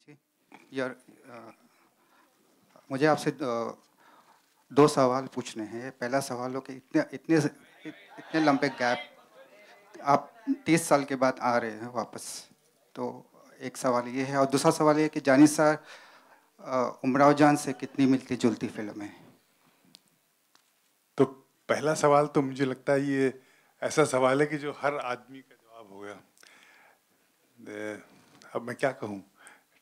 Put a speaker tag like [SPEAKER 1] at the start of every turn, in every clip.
[SPEAKER 1] जी यार, मुझे आपसे दो सवाल पूछने हैं। पहला सवाल हो कि इतने इतने इतने लंबे गैप, आप 30 साल के बाद आ रहे हैं वापस, तो एक सवाल ये है। और दूसरा सवाल ये है कि जानिसार उमराव जान से कितनी मिलती जुलती फिल्म है?
[SPEAKER 2] तो पहला सवाल तो मुझे लगता है ये ऐसा सवाल है कि जो हर आदमी का जवाब होगा। अब मैं क्या कहूँ,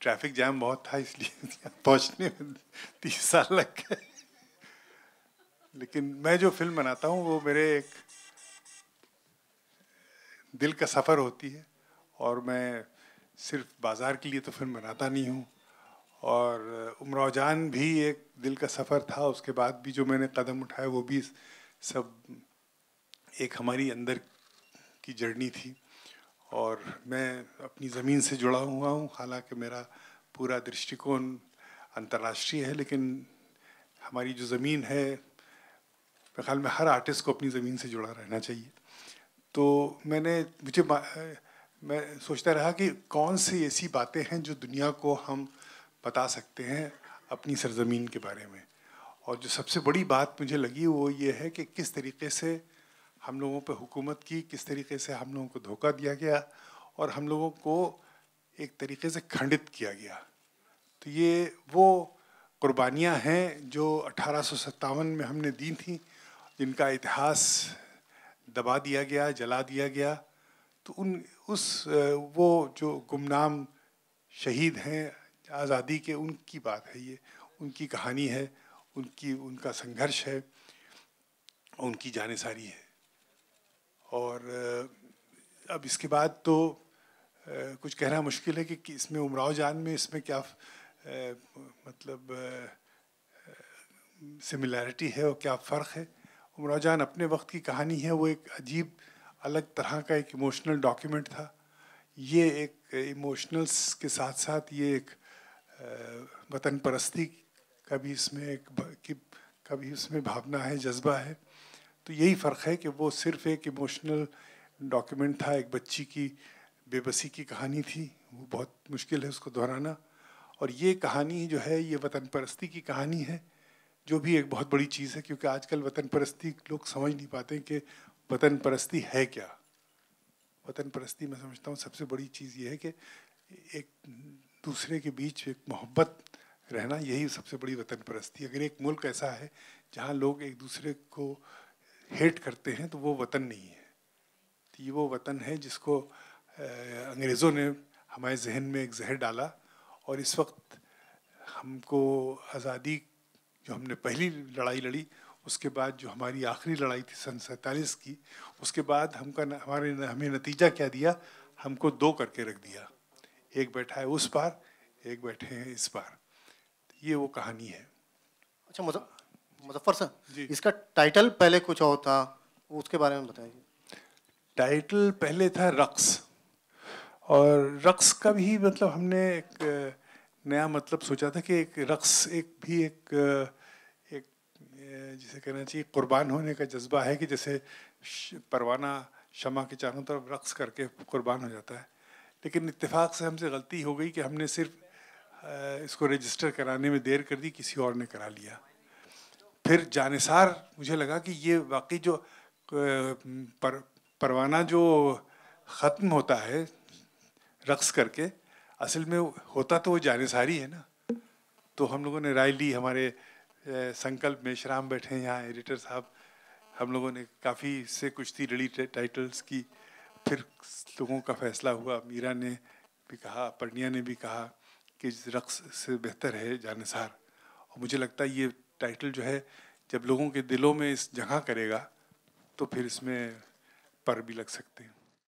[SPEAKER 2] ट्रैफिक जैम बहुत था इसलिए पहुँचने में 30 साल लग गए। लेकिन मैं जो फिल्म बनाता हूँ वो मेरे एक दिल का सफ़र होती है, और मैं सिर्फ बाज़ार के लिए तो फिल्म बनाता नहीं हूँ। और उमराव जान भी एक दिल का सफ़र था, उसके बाद भी जो मैंने कदम उठाए वो भी सब एक हमारी अंदर की जर्नी थी। और मैं अपनी ज़मीन से जुड़ा हुआ हूँ, हालांकि मेरा पूरा दृष्टिकोण अंतर्राष्ट्रीय है, लेकिन हमारी जो ज़मीन है, मेरे ख्याल में हर आर्टिस्ट को अपनी ज़मीन से जुड़ा रहना चाहिए। तो मैं सोचता रहा कि कौन सी ऐसी बातें हैं जो दुनिया को हम बता सकते हैं अपनी सरजमीन के बारे में। और जो सबसे बड़ी बात मुझे लगी वो ये है कि किस तरीके से हम लोगों पे हुकूमत की, किस तरीके से हम लोगों को धोखा दिया गया और हम लोगों को एक तरीके से खंडित किया गया। तो ये वो कुर्बानियाँ हैं जो 1857 में हमने दी थी, जिनका इतिहास दबा दिया गया, जला दिया गया। तो वो जो गुमनाम शहीद हैं आज़ादी के, उनकी बात है ये, उनकी कहानी है, उनका संघर्ष है, उनकी जानेसारी है। और अब इसके बाद तो कुछ कहना मुश्किल है कि इसमें उमराव जान में इसमें क्या मतलब सिमिलैरिटी है और क्या फ़र्क है। उमराव जान अपने वक्त की कहानी है, वो एक अजीब अलग तरह का एक इमोशनल डॉक्यूमेंट था। ये एक इमोशनल्स के साथ साथ ये एक वतन परस्ती का भी इसमें कभी इसमें भावना है, जज्बा है। तो यही फ़र्क है कि वो सिर्फ एक इमोशनल डॉक्यूमेंट था, एक बच्ची की बेबसी की कहानी थी, वो बहुत मुश्किल है उसको दोहराना। और ये कहानी जो है ये वतन परस्ती की कहानी है, जो भी एक बहुत बड़ी चीज़ है, क्योंकि आजकल वतन परस्ती लोग समझ नहीं पाते कि वतन परस्ती है क्या। वतन परस्ती मैं समझता हूँ सबसे बड़ी चीज़ ये है कि एक दूसरे के बीच एक मोहब्बत रहना, यही सबसे बड़ी वतन परस्ती। अगर एक मुल्क ऐसा है जहाँ लोग एक दूसरे को हेट करते हैं तो वो वतन नहीं है। तो ये वो वतन है जिसको अंग्रेज़ों ने हमारे जहन में एक जहर डाला। और इस वक्त हमको आज़ादी, जो हमने पहली लड़ाई लड़ी, उसके बाद जो हमारी आखिरी लड़ाई थी सन 47 की, उसके बाद हमें नतीजा क्या दिया, हमको दो करके रख दिया। एक बैठा है उस पार, एक बैठे हैं इस पार। तो ये वो कहानी है।
[SPEAKER 3] अच्छा मुजफ्फर सर,
[SPEAKER 2] जी,
[SPEAKER 3] इसका टाइटल पहले कुछ और था, उसके बारे में बताइए।
[SPEAKER 2] टाइटल पहले था रक्स, और रक्स का भी मतलब हमने एक नया मतलब सोचा था कि एक रक्स एक जिसे कहना चाहिए कुर्बान होने का जज्बा है, कि जैसे परवाना शमा के चारों तरफ रक्स करके कुर्बान हो जाता है। लेकिन इत्तेफाक से हमसे गलती हो गई कि हमने सिर्फ इसको रजिस्टर कराने में देर कर दी, किसी और ने करा लिया। फिर जानिसार मुझे लगा कि ये वाकई जो परवाना जो ख़त्म होता है रक्स करके, असल में होता तो वो जानिसारी है ना। तो हम लोगों ने राय ली, हमारे संकल्प में श्राम बैठे हैं यहाँ एडिटर साहब, हम लोगों ने काफ़ी से कुश्ती लड़ी टाइटल्स की। फिर लोगों का फैसला हुआ, मीरा ने भी कहा, पर्णिया ने भी कहा कि रक्स से बेहतर है जानिसार। और मुझे लगता है ये टाइटल जो है जब लोगों के दिलों में इस जगह करेगा तो फिर इसमें पर भी लग सकते हैं।